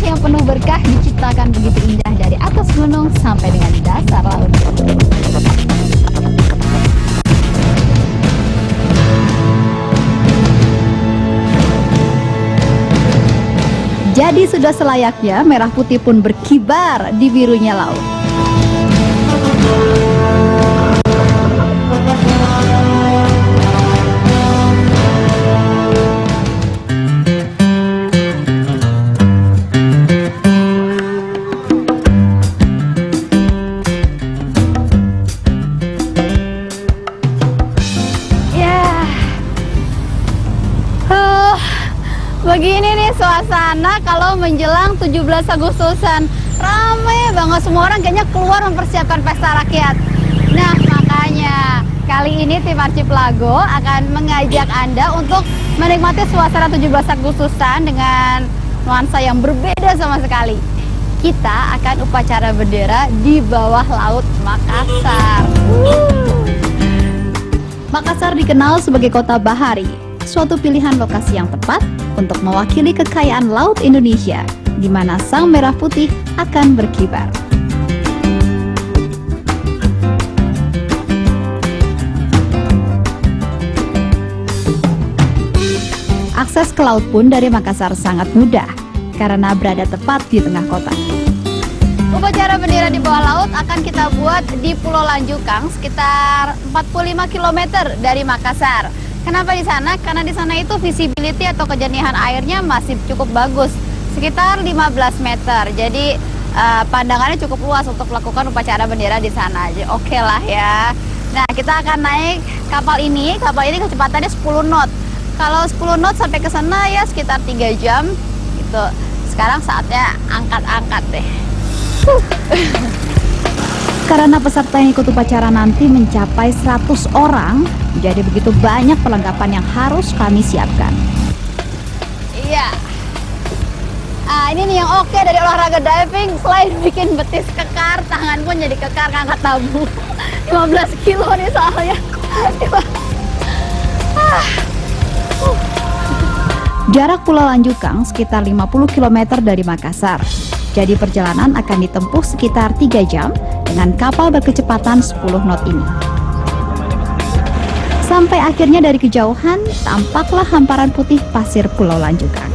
yang penuh berkah diciptakan begitu indah dari atas gunung sampai dengan dasar laut. Jadi sudah selayaknya merah putih pun berkibar di birunya laut. Begini nih suasana kalau menjelang 17 Agustusan. Ramai banget, semua orang kayaknya keluar mempersiapkan pesta rakyat. Nah makanya kali ini tim Archipelago akan mengajak Anda untuk menikmati suasana 17 Agustusan dengan nuansa yang berbeda sama sekali. Kita akan upacara bendera di bawah laut Makassar. Makassar dikenal sebagai kota bahari, suatu pilihan lokasi yang tepat untuk mewakili kekayaan laut Indonesia, di mana sang merah putih akan berkibar. Akses ke laut pun dari Makassar sangat mudah, karena berada tepat di tengah kota. Upacara bendera di bawah laut akan kita buat di Pulau Lanjukang, sekitar 45 km dari Makassar. Kenapa di sana? Karena di sana itu visibility atau kejenihan airnya masih cukup bagus, sekitar 15 meter. Jadi pandangannya cukup luas untuk melakukan upacara bendera di sana. Jadi oke lah ya. Nah kita akan naik kapal ini. Kapal ini kecepatannya 10 knot. Kalau 10 knot sampai ke sana ya sekitar 3 jam. Gitu. Sekarang saatnya angkat-angkat deh. Karena peserta yang ikut upacara nanti mencapai 100 orang, jadi begitu banyak perlengkapan yang harus kami siapkan. Iya. Ini nih yang oke dari olahraga diving, selain bikin betis kekar, tangan pun jadi kekar ngangkat tabu. 15 kilo nih soalnya. Jarak Pulau Lanjukang sekitar 50 km dari Makassar. Jadi perjalanan akan ditempuh sekitar 3 jam dengan kapal berkecepatan 10 knot ini. Sampai akhirnya dari kejauhan, tampaklah hamparan putih pasir Pulau Lanjukang.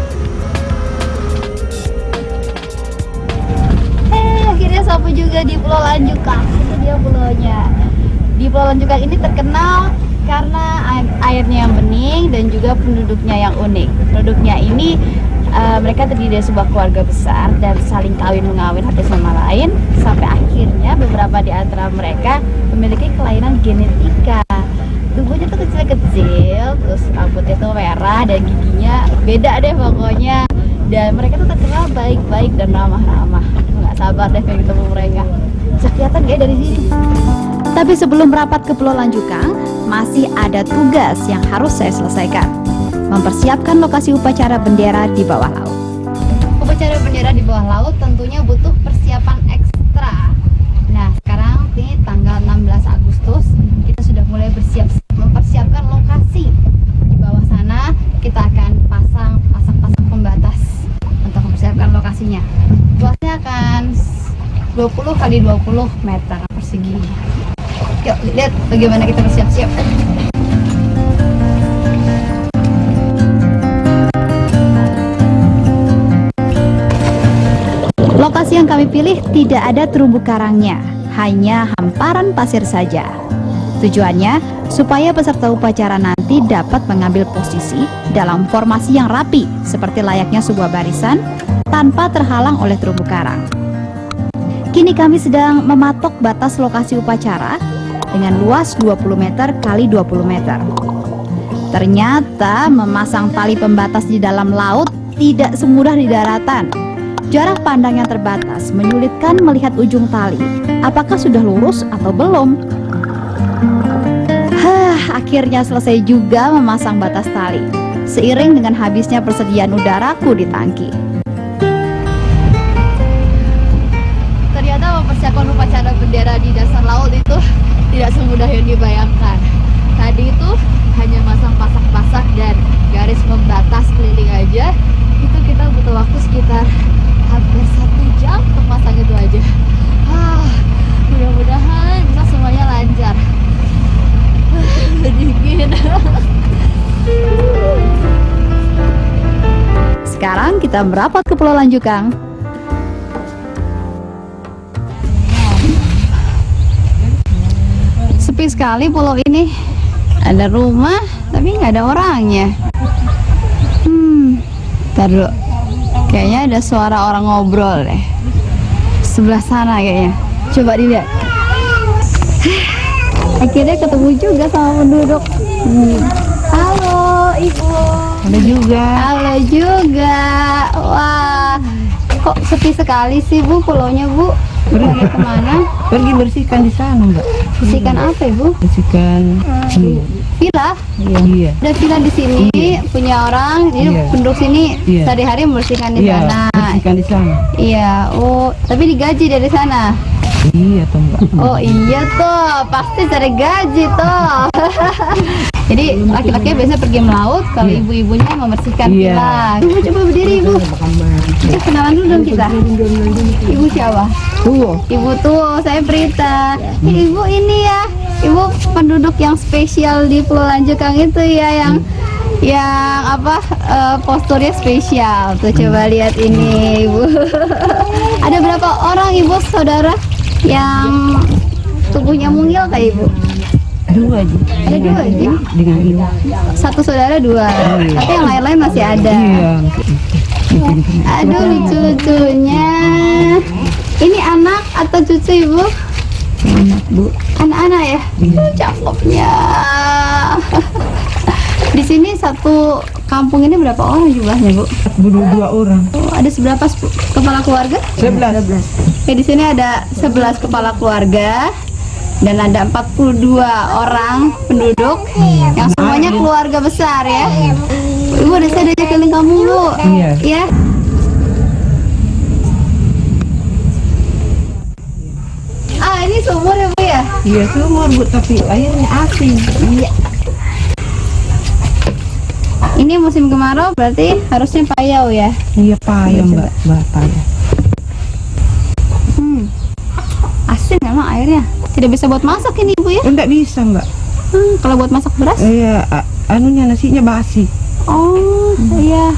Akhirnya sampai juga di Pulau Lanjukang. Ini dia pulaunya. Di Pulau Lanjukang ini terkenal karena airnya yang bening dan juga penduduknya yang unik. Penduduknya ini mereka terdiri dari sebuah keluarga besar dan saling kawin-mengawin satu sama lain, sampai akhirnya beberapa di antara mereka memiliki kelainan genetika. Tubuhnya tuh kecil-kecil, terus rambutnya tuh merah dan giginya beda deh pokoknya. Dan mereka tuh terkenal baik-baik dan ramah-ramah. Nggak sabar deh pengen ketemu mereka. Bisa kelihatan kayak dari sini. Tapi sebelum merapat ke Pulau Lanjukang, masih ada tugas yang harus saya selesaikan. Mempersiapkan lokasi upacara bendera di bawah laut. Upacara bendera di bawah laut tentunya butuh persiapan ekstra. Nah, sekarang ini tanggal 16 Agustus, kita sudah mulai mempersiapkan lokasi. Di bawah sana kita akan pasang pembatas untuk mempersiapkan lokasinya. Luasnya akan 20 kali 20 meter persegi. Yuk, lihat bagaimana kita bersiap-siap. Lokasi yang kami pilih tidak ada terumbu karangnya, hanya hamparan pasir saja. Tujuannya supaya peserta upacara nanti dapat mengambil posisi dalam formasi yang rapi, seperti layaknya sebuah barisan, tanpa terhalang oleh terumbu karang. Kini kami sedang mematok batas lokasi upacara dengan luas 20 meter kali 20 meter. Ternyata memasang tali pembatas di dalam laut tidak semudah di daratan. Jarak pandang yang terbatas menyulitkan melihat ujung tali, apakah sudah lurus atau belum. Akhirnya selesai juga memasang batas tali, seiring dengan habisnya persediaan udaraku di tangki. Ternyata mempersiapkan upacara bendera di dasar laut itu tidak semudah yang dibayangkan. Tadi itu hanya masang pasak-pasak dan garis pembatas keliling aja, itu kita butuh waktu sekitar kita merapat ke Pulau Lanjukang. Sepi sekali pulau ini. Ada rumah, tapi nggak ada orangnya. Ntar dulu. Kayaknya ada suara orang ngobrol deh. Sebelah sana kayaknya. Coba dilihat. Akhirnya ketemu juga sama penduduk. Halo Ibu. Ada juga. Halo juga. Wah, kok sepi sekali sih Bu pulaunya Bu? Pergi kemana? Pergi bersihkan di sana, Mbak. Bersihkan apa Ibu? Bersihkan Villa? Iya. Ada villa di sini punya orang. Jadi Iya. penduduk sini Iya. sehari-hari membersihkan di Iya, sana. bersihkan di sana. Iya. Oh, tapi digaji dari sana. Iya toh, Mbak. Oh iya toh, pasti cari gaji toh. Jadi laki-laki biasanya pergi melaut, kalau ibu-ibunya membersihkan Iya. villa. Ibu coba berdiri Ibu. Kenalan dulu dong kita. Ibu siapa? Tuh. Ibu tuh, saya Prita. Ibu ini ya, Ibu penduduk yang spesial di Pulau Lanjukang itu ya, yang apa posturnya spesial. Tuh coba lihat ini Ibu. Ada berapa orang Ibu saudara yang tubuhnya mungil kayak Ibu? Dua aja. Ada dua aja. Dengan ini. Satu saudara dua, tapi yang lain-lain masih ada. Iya. Aduh lucu-lucunya. Ini anak atau cucu Ibu? Anak, Bu. Anak-anak ya? Cakepnya. Di sini satu kampung ini berapa orang jumlahnya Bu? Dua orang. Oh, ada seberapa kepala keluarga? 11. Ya, di sini ada 11 kepala keluarga dan ada 42 orang penduduk yang semuanya keluarga besar ya. Ibu udah saya diajak keliling kampung Bu. Iya. Ya. Ah, ini sumur ya Bu ya? Iya, sumur, Bu, tapi airnya asin. Iya. Ini musim kemarau berarti harusnya payau ya? Iya, payah, Mbak. Mbak, payah. Asin memang airnya. Tidak bisa buat masak ini Ibu ya? Enggak bisa, Mbak. Kalau buat masak beras? Iya, anunya nasinya basi. Oh, iya.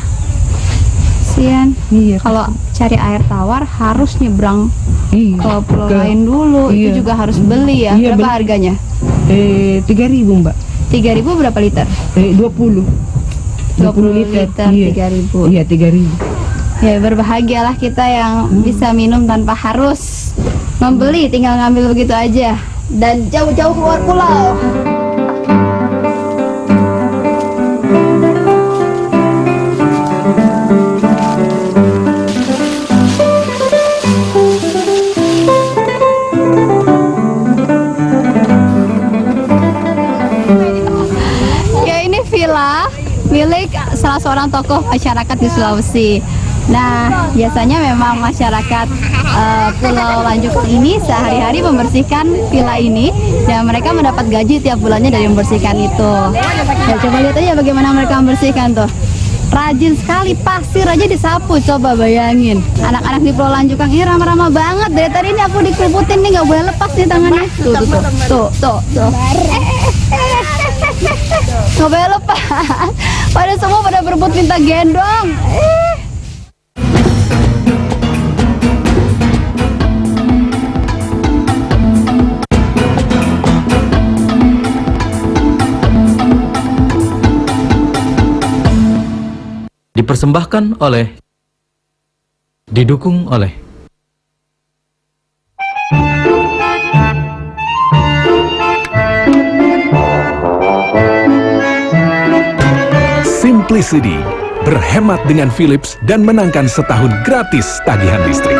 Sian. Iya. Kalau cari air tawar harus nyebrang Iya. ke pulau lain dulu. Iya. Itu juga harus beli ya. Iya, Berapa beli. harganya? 3.000, Mbak. 3.000 berapa liter? 20. 20 liter, Iya. 3.000. Iya, 3.000. Ya berbahagialah kita yang bisa minum tanpa harus membeli, tinggal ngambil begitu aja dan jauh-jauh keluar pulau. Ya ini villa milik salah seorang tokoh masyarakat di Sulawesi. Nah, biasanya memang masyarakat Pulau Lanjukang ini sehari-hari membersihkan villa ini dan mereka mendapat gaji tiap bulannya dari membersihkan itu. Ya, coba lihat aja bagaimana mereka membersihkan tuh. Rajin sekali, pasir aja disapu, coba bayangin. Anak-anak di Pulau Lanjukang ini ramah-ramah banget. Dari tadi ini aku dikeliputin nih, nggak boleh lepas nih tangannya. Tuh. Nggak boleh lepas. Pada semua pada berebut minta gendong. Dipersembahkan oleh, didukung oleh Simplicity, berhemat dengan Philips dan menangkan setahun gratis tagihan listrik.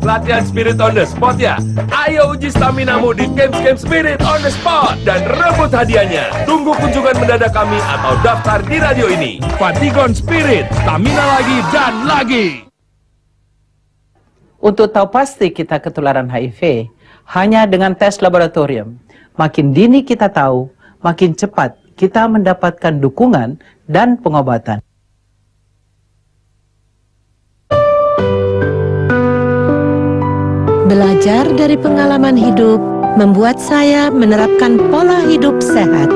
Latihan Spirit on the Spot ya? Ayo uji staminamu di Games Spirit on the Spot dan rebut hadiahnya. Tunggu kunjungan mendadak kami atau daftar di radio ini. Fatigon Spirit, stamina lagi dan lagi. Untuk tahu pasti kita ketularan HIV, hanya dengan tes laboratorium. Makin dini kita tahu, makin cepat kita mendapatkan dukungan dan pengobatan. Belajar dari pengalaman hidup membuat saya menerapkan pola hidup sehat.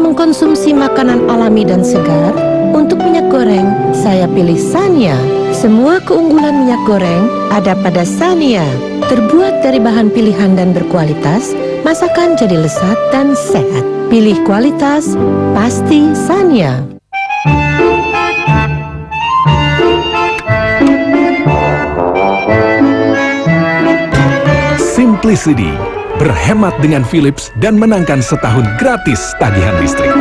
mengkonsumsi makanan alami dan segar, untuk minyak goreng, saya pilih Sania. Semua keunggulan minyak goreng ada pada Sania. Terbuat dari bahan pilihan dan berkualitas, masakan jadi lezat dan sehat. Pilih kualitas, pasti Sania. Simplicity, berhemat dengan Philips dan menangkan setahun gratis tagihan listrik.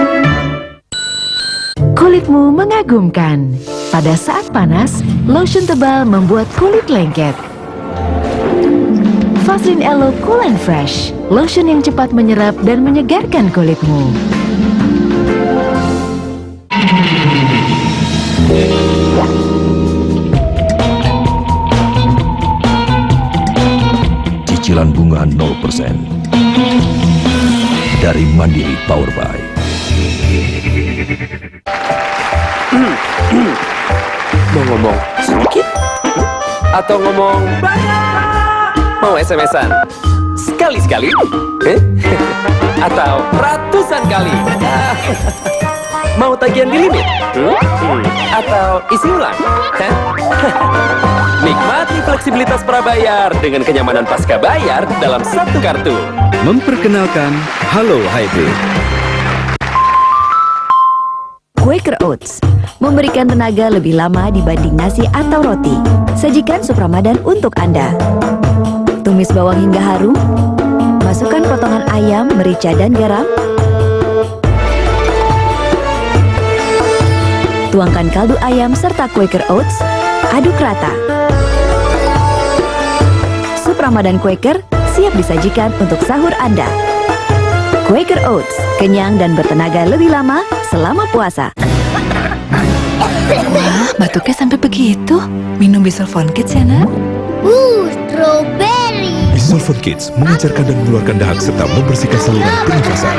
Kulitmu mengagumkan. Pada saat panas, lotion tebal membuat kulit lengket. Vaseline Elo Cool and Fresh, lotion yang cepat menyerap dan menyegarkan kulitmu. Cicilan bunga 0% dari Mandiri Power Buy. Mau ngomong sedikit? Atau ngomong banyak? Mau SMS-an? Sekali-sekali? Atau ratusan kali? Mau tagihan di limit? Atau isi ulang? Nikmati fleksibilitas prabayar dengan kenyamanan pasca bayar dalam satu kartu. memperkenalkan Halo Hybrid. Quaker Oats memberikan tenaga lebih lama dibanding nasi atau roti. Sajikan sup Ramadan untuk Anda. Tumis bawang hingga harum. Masukkan potongan ayam, merica dan garam. Tuangkan kaldu ayam serta Quaker Oats. Aduk rata. Sup Ramadan Quaker siap disajikan untuk sahur Anda. Quaker Oats, kenyang dan bertenaga lebih lama selama puasa. Wah, batuknya sampai begitu. Minum Bisolfon Kids ya, Nak? Strawberry. Bisolfon Kids mengencarkan dan mengeluarkan dahak serta membersihkan saluran pernafasan.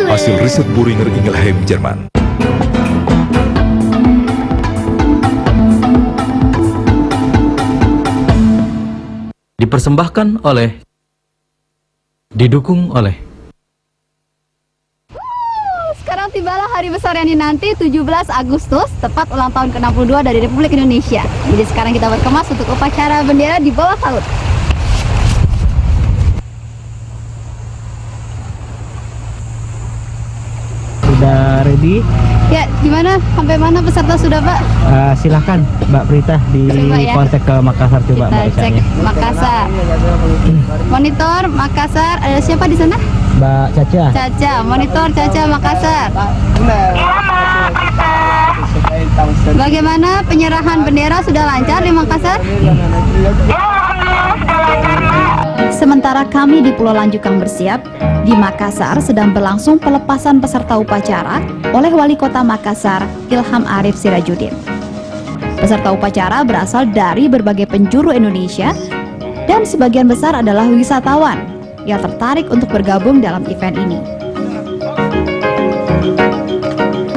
Hasil riset Boehringer Ingelheim, Jerman. Dipersembahkan oleh, didukung oleh. Sekarang tibalah hari besar yang dinanti, 17 Agustus, tepat ulang tahun ke-62 dari Republik Indonesia. Jadi sekarang kita berkemas untuk upacara bendera di bawah laut. Sudah ready? Ya, gimana? Sampai mana peserta sudah, Pak? Silahkan Mbak Prita di Coba ya. kontak ke Makassar coba Kita Mbak cek Isyanya. Makassar. Monitor Makassar, ada siapa di sana? Mbak Caca. Caca, monitor Caca Makassar. Bagaimana penyerahan bendera, sudah lancar di Makassar? Sementara kami di Pulau Lanjukang bersiap, di Makassar sedang berlangsung pelepasan peserta upacara oleh Wali Kota Makassar, Ilham Arif Sirajudin. Peserta upacara berasal dari berbagai penjuru Indonesia dan sebagian besar adalah wisatawan yang tertarik untuk bergabung dalam event ini.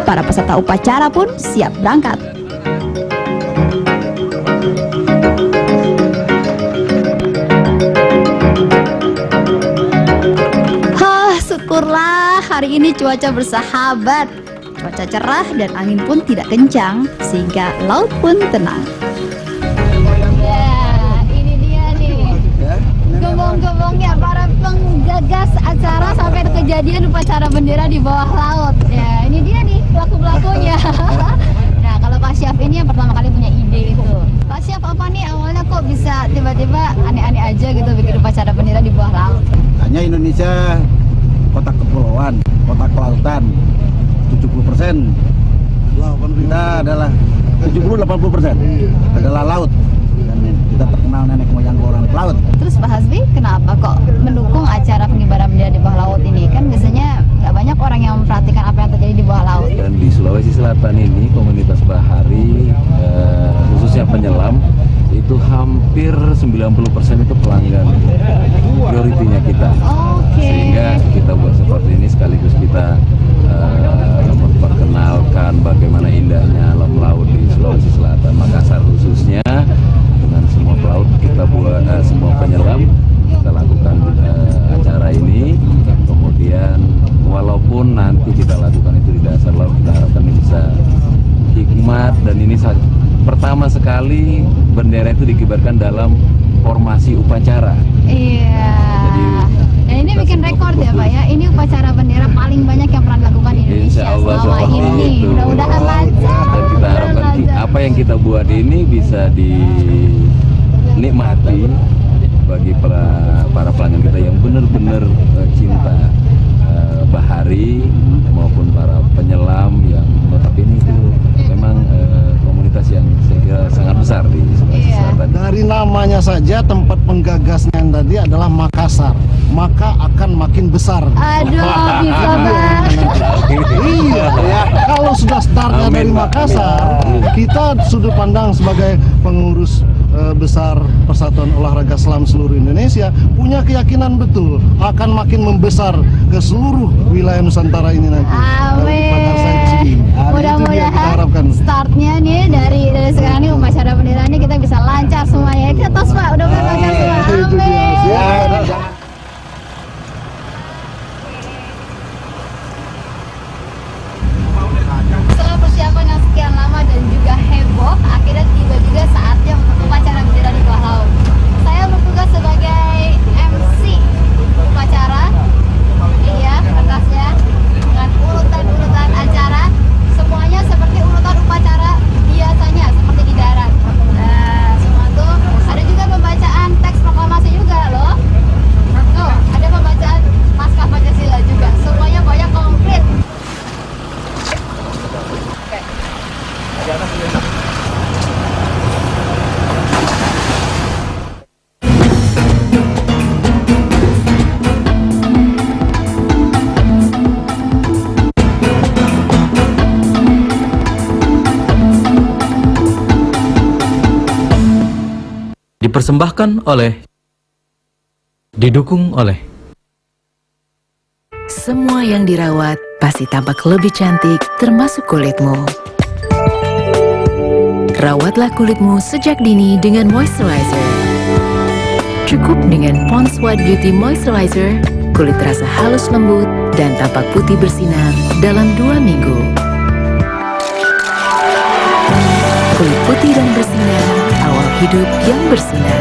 Para peserta upacara pun siap berangkat. Syukurlah hari ini cuaca bersahabat. Cuaca cerah dan angin pun tidak kencang, sehingga laut pun tenang. Ya, ini dia nih gembong-gembongnya para penggagas acara sampai kejadian upacara bendera di bawah laut. Ya, ini dia nih pelaku-pelakunya. Nah, kalau Pak Syaf ini yang pertama kali punya ide itu. Pak Syaf, apa nih awalnya kok bisa tiba-tiba aneh-aneh aja gitu bikin upacara bendera di bawah laut? Hanya Indonesia kota kepulauan, kota kelautan 70%. Kita adalah 70-80% adalah laut. Dan kita terkenal nenek moyang orang pelaut. Terus Pak Hasbi, kenapa kok mendukung acara pengibaran bendera di bawah laut ini? Kan biasanya nggak banyak orang yang memperhatikan apa yang terjadi di bawah laut. Dan di Sulawesi Selatan ini komunitas bahari khususnya penyelam itu hampir 90% itu pelanggan prioritinya kita. Sehingga kita buat seperti ini sekaligus kita memperkenalkan bagaimana indahnya alam laut di Sulawesi Selatan, Makassar khususnya, dengan semua pelaut kita buat semua penyelam kita lakukan acara ini. Kemudian walaupun nanti itu kita lakukan itu di dasar laut. Kita harapkan ini bisa hikmat, dan ini pertama sekali bendera itu dikibarkan dalam formasi upacara. Iya. Dan ini bikin rekor ya Pak ya. Ini upacara bendera paling banyak yang pernah dilakukan di Indonesia Insya Allah selama ini. itu. Mudah-mudahan lancar. Dan kita harapkan apa yang kita buat ini bisa dinikmati bagi para pelanggan kita yang benar-benar cinta bahari, maupun para penyelam yang notabene itu memang komunitas yang saya kira sangat besar di Sulawesi Selatan. Dari namanya saja tempat penggagasnya tadi adalah Makassar, maka akan makin besar. Aduh, bisa banget. Iya, ya. Kalau sudah startnya dari Makassar, kita sudut pandang sebagai pengurus besar Persatuan Olahraga Selam seluruh Indonesia punya keyakinan betul akan makin membesar ke seluruh wilayah Nusantara ini nanti. Amin. Mudah-mudahan startnya nih dari sekarang nih upacara benderanya kita bisa lancar semuanya. Kita tos Pak, udah lancar semua. Amin. Setelah persiapan yang sekian lama dan juga heboh, akhirnya tiba juga saatnya untuk upacara bendera di bawah laut. Saya bertugas sebagai MC upacara. Iya, kertasnya dengan urutan-urutan acara. Semuanya seperti urutan upacara biasanya, seperti di darat. Nah, semua tuh ada juga pembacaan teks proklamasi juga loh. Tuh, ada pembacaan Naskah Pancasila juga. Semuanya pokoknya komplit. Dipersembahkan oleh, didukung oleh. Semua yang dirawat pasti tampak lebih cantik, termasuk kulitmu. Rawatlah kulitmu sejak dini dengan moisturizer. Cukup dengan Pond's White Beauty Moisturizer, kulit terasa halus lembut dan tampak putih bersinar dalam 2 minggu. Kulit putih dan bersinar, awal hidup yang bersinar.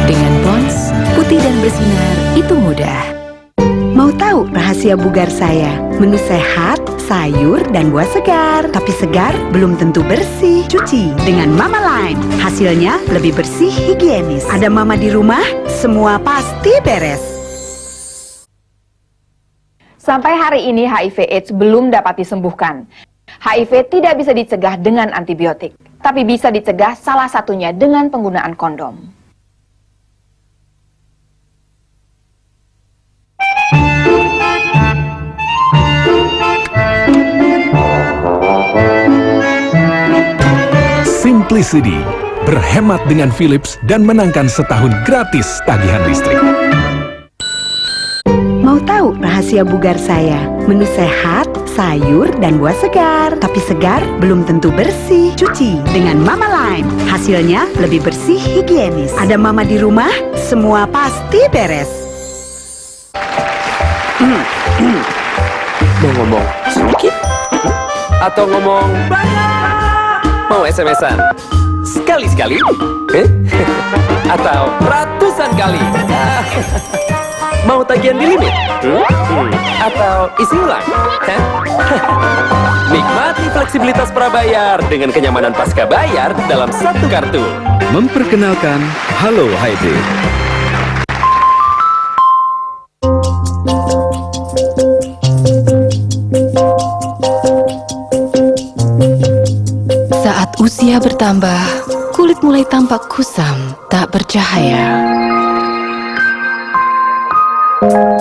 Dengan Pond's, putih dan bersinar itu mudah. Mau tahu rahasia bugar saya? Menu sehat, sayur, dan buah segar. Tapi segar belum tentu bersih. Cuci dengan Mama Line. Hasilnya lebih bersih, higienis. Ada Mama di rumah, semua pasti beres. Sampai hari ini HIV/AIDS belum dapat disembuhkan. HIV tidak bisa dicegah dengan antibiotik, tapi bisa dicegah salah satunya dengan penggunaan kondom. Simplicity, berhemat dengan Philips dan menangkan setahun gratis tagihan listrik. Mau tahu rahasia bugar saya? Menu sehat, sayur, dan buah segar. Tapi segar belum tentu bersih. Cuci dengan Mama Line. Hasilnya lebih bersih, higienis. Ada Mama di rumah, semua pasti beres. Mau ngomong sedikit? Atau ngomong banyak? Mau SMS-an? Sekali-sekali? Atau ratusan kali? Mau tagihan di limit? Atau isi ulang? Nikmati fleksibilitas prabayar dengan kenyamanan pasca bayar dalam satu kartu. Memperkenalkan Halo Hybrid. Saat usia bertambah, kulit mulai tampak kusam, tak bercahaya.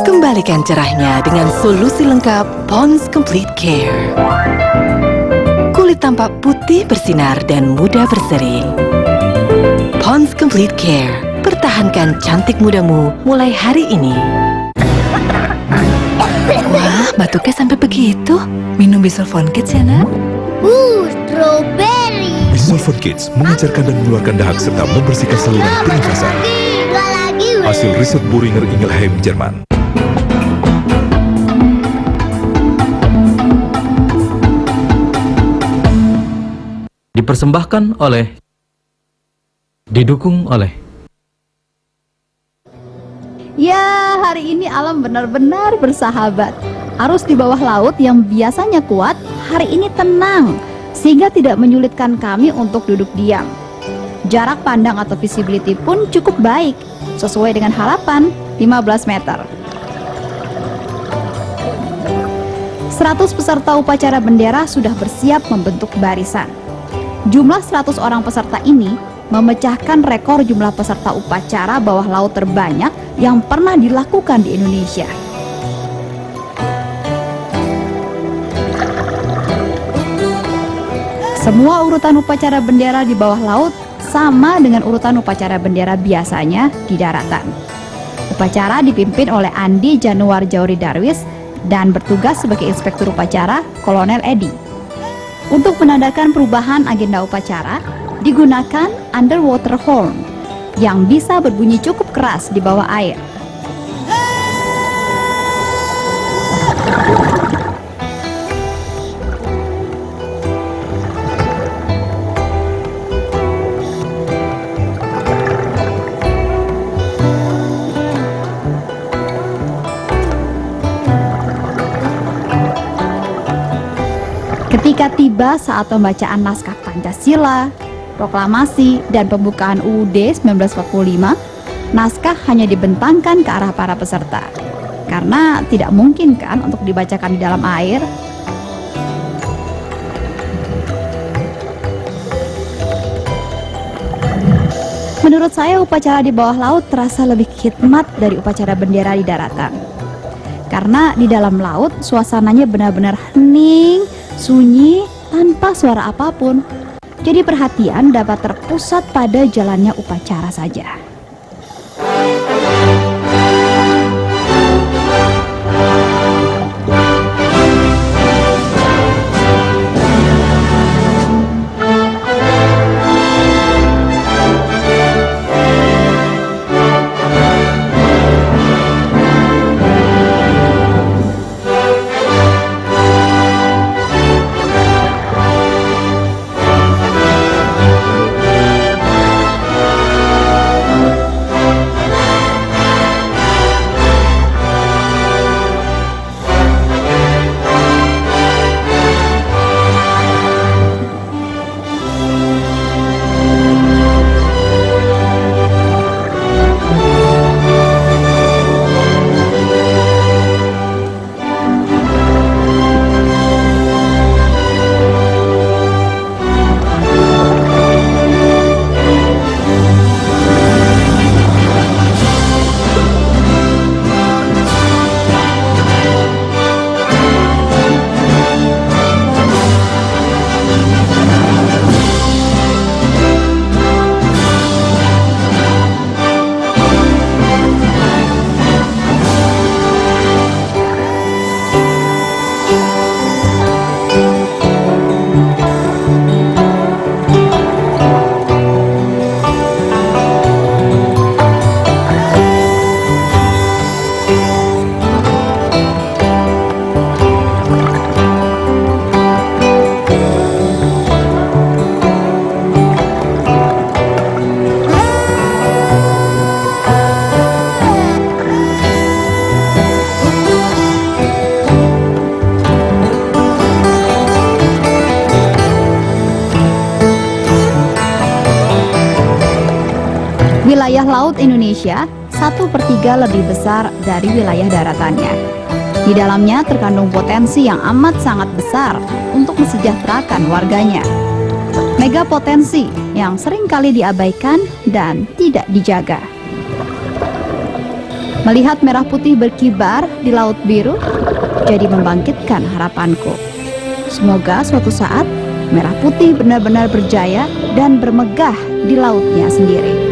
Kembalikan cerahnya dengan solusi lengkap Pond's Complete Care. Kulit tampak putih bersinar dan mudah berseri. Pond's Complete Care, pertahankan cantik mudamu mulai hari ini. Wah, batuknya sampai begitu. Minum Bisolfon Kids ya, Nak? Strawberry. Bisolfon Kids mengejarkan dan mengeluarkan dahak serta membersihkan saluran pernafasan. Hasil riset Boehringer Ingelheim, Jerman. dipersembahkan oleh didukung oleh Ya, hari ini alam benar-benar bersahabat. Arus di bawah laut yang biasanya kuat, hari ini tenang, sehingga tidak menyulitkan kami untuk duduk diam. Jarak pandang atau visibility pun cukup baik, sesuai dengan harapan 15 meter. 100 peserta upacara bendera sudah bersiap membentuk barisan. Jumlah 100 orang peserta ini memecahkan rekor jumlah peserta upacara bawah laut terbanyak yang pernah dilakukan di Indonesia. Semua urutan upacara bendera di bawah laut sama dengan urutan upacara bendera biasanya di daratan. Upacara dipimpin oleh Andi Januar Jauri Darwis dan bertugas sebagai inspektur upacara Kolonel Edi. Untuk menandakan perubahan agenda upacara, digunakan underwater horn yang bisa berbunyi cukup keras di bawah air. Ketika tiba saat pembacaan naskah Pancasila, proklamasi, dan pembukaan UUD 1945, naskah hanya dibentangkan ke arah para peserta. Karena tidak mungkin kan untuk dibacakan di dalam air. Menurut saya upacara di bawah laut terasa lebih khidmat dari upacara bendera di daratan. Karena di dalam laut suasananya benar-benar hening, sunyi, tanpa suara apapun. Jadi perhatian dapat terpusat pada jalannya upacara saja. Wilayah laut Indonesia 1/3 lebih besar dari wilayah daratannya. Di dalamnya terkandung potensi yang amat sangat besar untuk mesejahterakan warganya. Mega potensi yang seringkali diabaikan dan tidak dijaga. Melihat merah putih berkibar di laut biru jadi membangkitkan harapanku. Semoga suatu saat merah putih benar-benar berjaya dan bermegah di lautnya sendiri.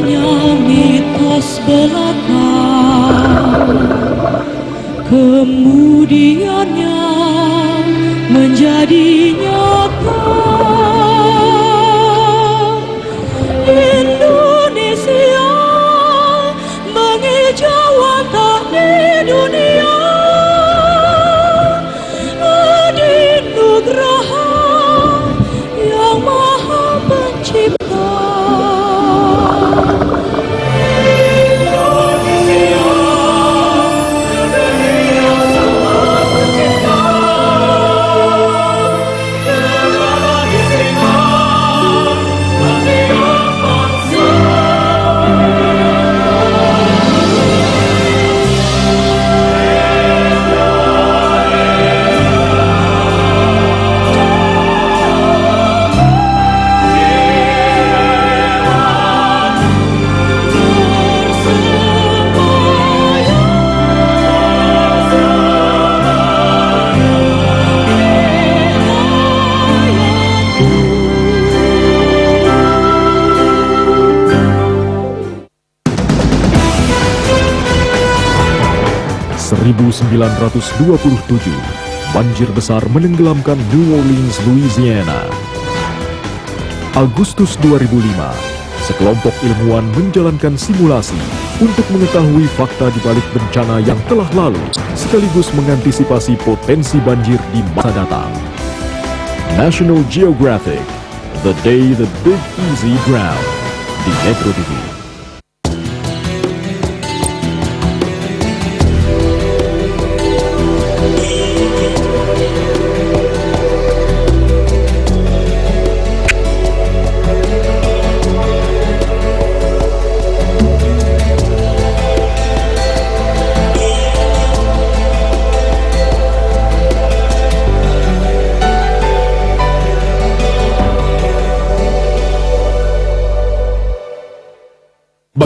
Hanya mitos belaka, kemudiannya menjadi nyata. Indonesia mengejawantah di dunia. 1927, banjir besar menenggelamkan New Orleans, Louisiana. Agustus 2005, sekelompok ilmuwan menjalankan simulasi untuk mengetahui fakta di balik bencana yang telah lalu, sekaligus mengantisipasi potensi banjir di masa datang. National Geographic, The Day the Big Easy Drowned, di Metro TV.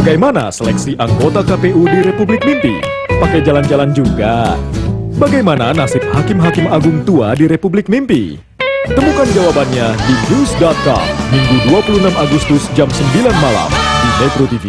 Bagaimana seleksi anggota KPU di Republik Mimpi? Pakai jalan-jalan juga. Bagaimana nasib hakim-hakim agung tua di Republik Mimpi? Temukan jawabannya di news.com Minggu 26 Agustus jam 9 malam di Metro TV.